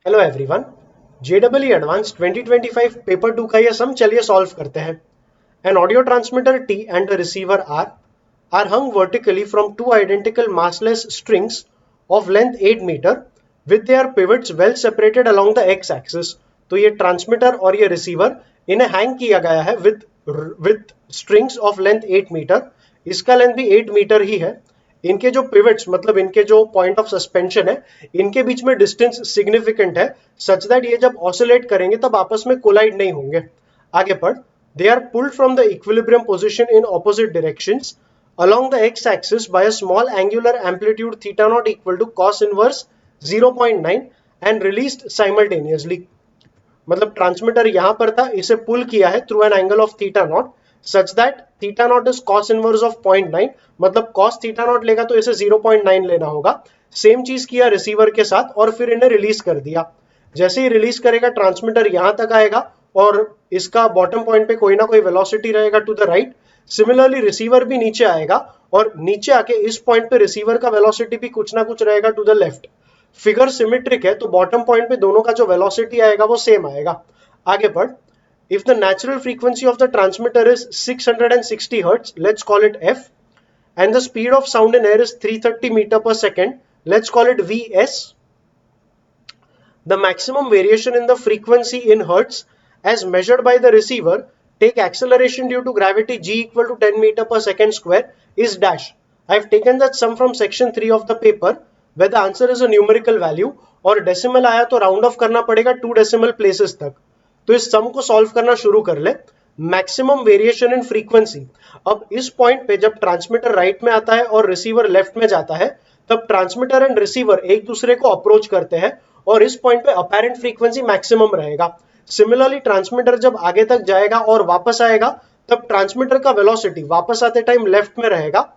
Hello everyone. JW advance 2025 paper 2 का ये sum चलिए सॉल्व करते हैं। An audio transmitter T and the receiver are hung vertically from two identical massless strings of length 8 metre with their pivots well separated along the x axis. तो ये transmitter और ये receiver इन्हें hang किया गया है with strings of length 8 metre. इसका length भी 8 मीटर ही है। इनके जो पिवट्स मतलब इनके जो पॉइंट ऑफ सस्पेंशन है, इनके बीच में डिस्टेंस सिग्निफिकेंट है सच दैट ये जब ऑसिलेट करेंगे तब आपस में कोलाइड नहीं होंगे। आगे पढ़। They are pulled from the equilibrium position in opposite directions along the x-axis by a small angular amplitude theta naught equal to cos inverse 0.9 and released simultaneously। मतलब ट्रांसमीटर यहां पर था, इसे पुल किया है through an angle of theta not such that theta naught is cos inverse of 0.9। मतलब cos theta naught लेगा तो इसे 0.9 लेना होगा। सेम चीज किया रिसीवर के साथ और फिर इन्हें रिलीज कर दिया। जैसे ही रिलीज करेगा ट्रांसमीटर यहां तक आएगा और इसका बॉटम पॉइंट पे कोई ना कोई वेलोसिटी रहेगा to the right. Similarly receiver भी नीचे आएगा और नीचे आके इस पॉइंट पे रिसीवर का वेलोसिटी भी कुछ ना कुछ रहेगा to the left. Figure symmetric है तो बॉटम पॉइंट पे दोनों का जो वेलोसिटी आएगा वो सेम आएगा। आगे बढ़। If the natural frequency of the transmitter is 660 hertz, let's call it F, and the speed of sound in air is 330 meter per second, let's call it vs. The maximum variation in the frequency in hertz as measured by the receiver, take acceleration due to gravity g equal to 10 meter per second square, is dash. I have taken that sum from section 3 of the paper where the answer is a numerical value और decimal आया तो round of करना पड़ेगा 2 decimal places तक। तो इस सम को solve करना शुरू कर ले। Maximum variation in frequency. अब इस पॉइंट पे जब ट्रांसमीटर राइट में आता है और रिसीवर लेफ्ट में जाता है तब ट्रांसमीटर एंड रिसीवर एक दूसरे को अप्रोच करते हैं और इस पॉइंट पे अपैरेंट फ्रीक्वेंसी मैक्सिमम रहेगा। सिमिलरली ट्रांसमीटर जब आगे तक जाएगा और वापस आएगा तब ट्रांसमीटर का वेलोसिटी वापस आते टाइम लेफ्ट में रहेगा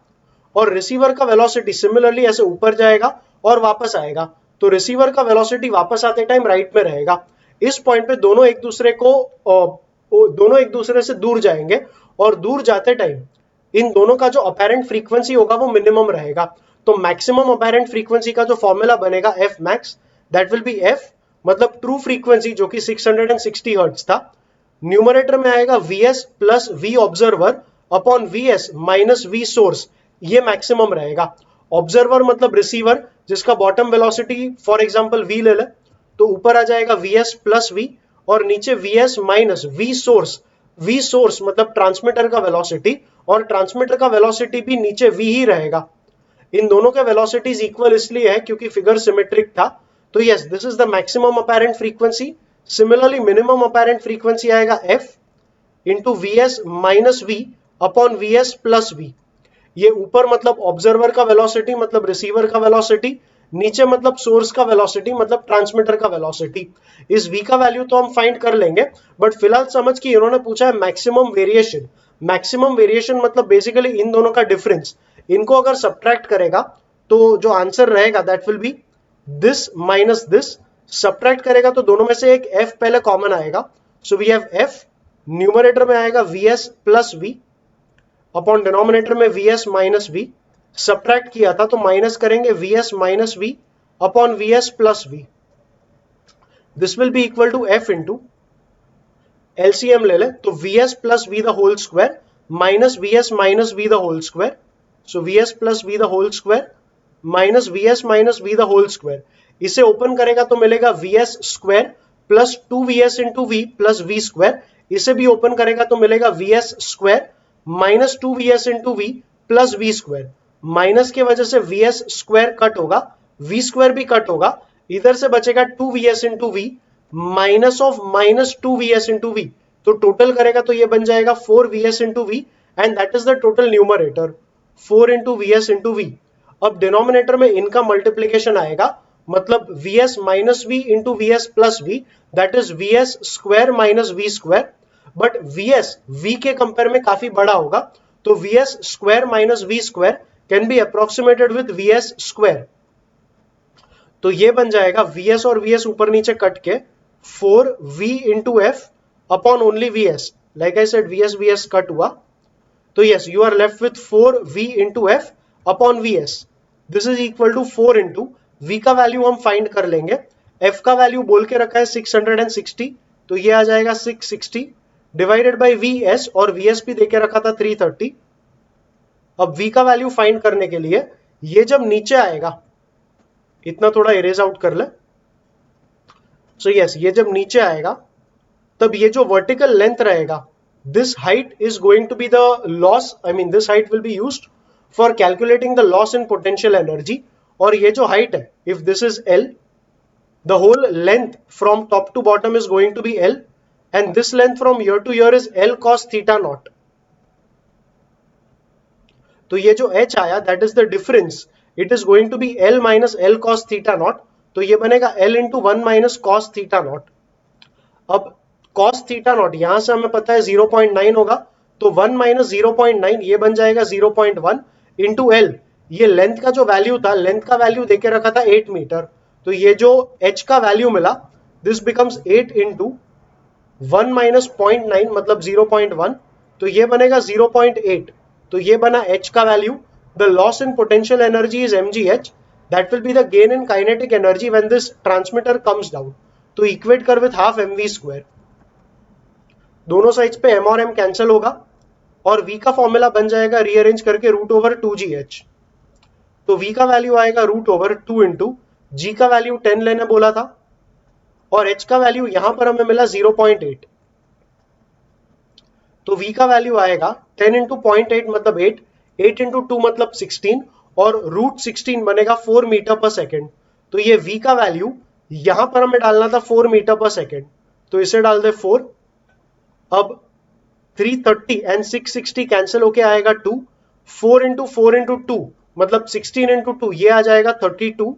और रिसीवर का वेलोसिटी सिमिलरली ऐसे ऊपर जाएगा और वापस आएगा। तो रिसीवर का वेलोसिटी वापस आते टाइम राइट में रहेगा। इस पॉइंट पे दोनों एक दूसरे से दूर जाएंगे और दूर जाते टाइम इन दोनों का जो अपैरेंट फ्रीक्वेंसी होगा वो मिनिमम रहेगा। तो मैक्सिमम अपैरेंट फ्रीक्वेंसी का जो फॉर्मूला बनेगा F max, that will be F मतलब ट्रू फ्रीक्वेंसी जो कि 660 हर्ट्ज था। न्यूमरेटर में आएगा Vs plus V observer upon Vs minus V source, ये मैक्सिमम रहेगा। ऑब्जर्वर मतलब रिसीवर जिसका bottom velocity for example V ले ले, तो ऊपर आ जाएगा Vs प्लस V और नीचे Vs minus V source. V source मतलब ट्रांसमीटर का वेलोसिटी और ट्रांसमीटर का वेलोसिटी भी नीचे V ही रहेगा। इन दोनों के वेलोसिटीज इक्वल इसलिए है क्योंकि फिगर सिमेट्रिक था। तो yes, this is the maximum apparent frequency. Similarly minimum apparent frequency आएगा f into Vs minus V upon Vs plus V। ये ऊपर मतलब ऑब्जर्वर का वेलोसिटी मतलब रिसीवर का वेलोसिटी, नीचे मतलब सोर्स का वेलोसिटी मतलब ट्रांसमीटर का वेलोसिटी। इस v का वैल्यू तो हम फाइंड कर लेंगे बट फिलहाल समझ कि इन्होंने पूछा है मैक्सिमम वेरिएशन। मैक्सिमम वेरिएशन मतलब बेसिकली इन दोनों का डिफरेंस। इनको अगर सब्ट्रैक्ट करेगा तो जो आंसर रहेगा that will be this minus this. Subtract करेगा तो दोनों में से एक f पहले कॉमन आएगा। So we have f, numerator में आएगा Vs plus V upon denominator में Vs माइनस V। सब्ट्रैक्ट किया था तो माइनस करेंगे Vs minus V upon Vs plus V। This will be equal to f into LCM ले ले तो Vs plus V the whole square minus Vs minus V the whole square. So Vs plus V the whole square minus Vs minus V the whole square. इसे open करेगा तो मिलेगा Vs square plus 2Vs into V plus V square. इसे भी open करेगा तो मिलेगा Vs square minus 2Vs into V plus V square. Minus की वजह से Vs स्क्वायर कट होगा, V स्क्वायर भी कट होगा, इधर से बचेगा 2Vs into V minus of minus 2Vs into V। तो टोटल करेगा तो ये बन जाएगा 4Vs into V and that is the total numerator 4 into Vs into V। अब डिनोमिनेटर में इनका मल्टीप्लीकेशन आएगा मतलब Vs minus V into Vs plus V, that is Vs square minus V square. But Vs V के compare में काफी बड़ा होगा तो Vs square minus V square can be approximated with Vs square. तो ये बन जाएगा Vs और Vs ऊपर नीचे कट के 4V into F upon only Vs। Like I said Vs cut हुआ तो yes you are left with 4V into F upon Vs। This is equal to 4 into V का वैल्यू हम find कर लेंगे, f का value बोल के रखा है 660, तो ये आ जाएगा 660 डिवाइडेड बाई vs, और vs भी देके रखा था 330। अब v का वैल्यू फाइंड करने के लिए ये जब नीचे आएगा, इतना थोड़ा इरेज आउट कर ले। सो यस, ये जब नीचे आएगा तब ये जो वर्टिकल लेंथ रहेगा, this height is going to be the loss, I mean this height will be used for calculating the loss in potential energy. और ये जो हाइट है, if this is L, the whole length from top to bottom is going to be L, and this length from here to here is L cos theta naught. तो ये जो h आया, that is the difference, it is going to be L minus L cos theta naught, तो ये बनेगा L into 1 minus cos theta naught। अब cos theta naught यहां से हमें पता है 0.9 होगा, तो 1 minus 0.9 ये बन जाएगा 0.1 into L। ये लेंथ का जो वैल्यू था, लेंथ का वैल्यू देके रखा था 8 मीटर, तो ये जो h का वैल्यू मिला, दिस बिकम्स 8 इंटू 1 माइनस 0.9 मतलब 0.1, तो ये बनेगा 0.8। तो ये बना h का value. The loss in potential energy is mgh, that will be the gain in kinetic energy when this transmitter comes down. तो इक्वेट कर विथ हाफ mv स्क्वायर। दोनों साइड्स पे m और m कैंसिल होगा, और v का formula बन जाएगा रीअरेंज करके रूट ओवर 2gh। तो v का वैल्यू आएगा रूट ओवर 2 इंटू g का वैल्यू 10 लेने बोला था, और h का वैल्यू यहां पर हमें मिला 0.8, तो v का वैल्यू आएगा 10 इंटू 0.8 मतलब 8, 8 इंटू 2 मतलब 16, और रूट 16 बनेगा 4 मीटर पर सेकेंड। तो ये v का वैल्यू यहां पर हमें डालना था 4 मीटर पर सेकेंड, तो इसे डाल दे 4। अब 330 एंड 660 कैंसिल होके आएगा 2, 4 इंटू 4 इंटू 2 मतलब 16 इंटू 2, ये आ जाएगा 32,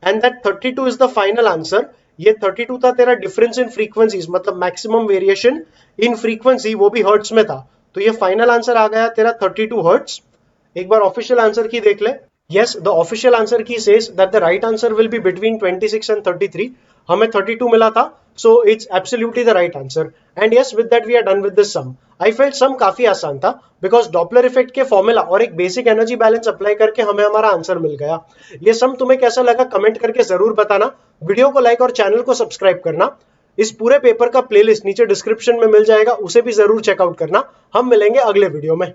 and that 32 is the final answer. ये 32 था तेरा डिफरेंस इन फ्रीक्वेंसीज, मतलब मैक्सिमम वेरिएशन इन फ्रीक्वेंसी, वो भी हर्ट्ज में था। तो ये फाइनल आंसर आ गया तेरा 32 हर्ट्ज। एक बार ऑफिशियल आंसर की देख ले। Yes, the official answer key says that the right answer will be between 26 and 33. हमें 32 मिला था, so it's absolutely the right answer. And yes, with that we are done with this sum. I felt sum काफी आसान था because Doppler effect के formula और एक basic energy balance apply करके हमें हमारा आंसर मिल गया। ये सम तुम्हें कैसा लगा कमेंट करके जरूर बताना। वीडियो को लाइक और चैनल को सब्सक्राइब करना। इस पूरे पेपर का प्लेलिस्ट नीचे डिस्क्रिप्शन में मिल जाएगा, उसे भी जरूर चेकआउट करना। हम मिलेंगे अगले वीडियो में।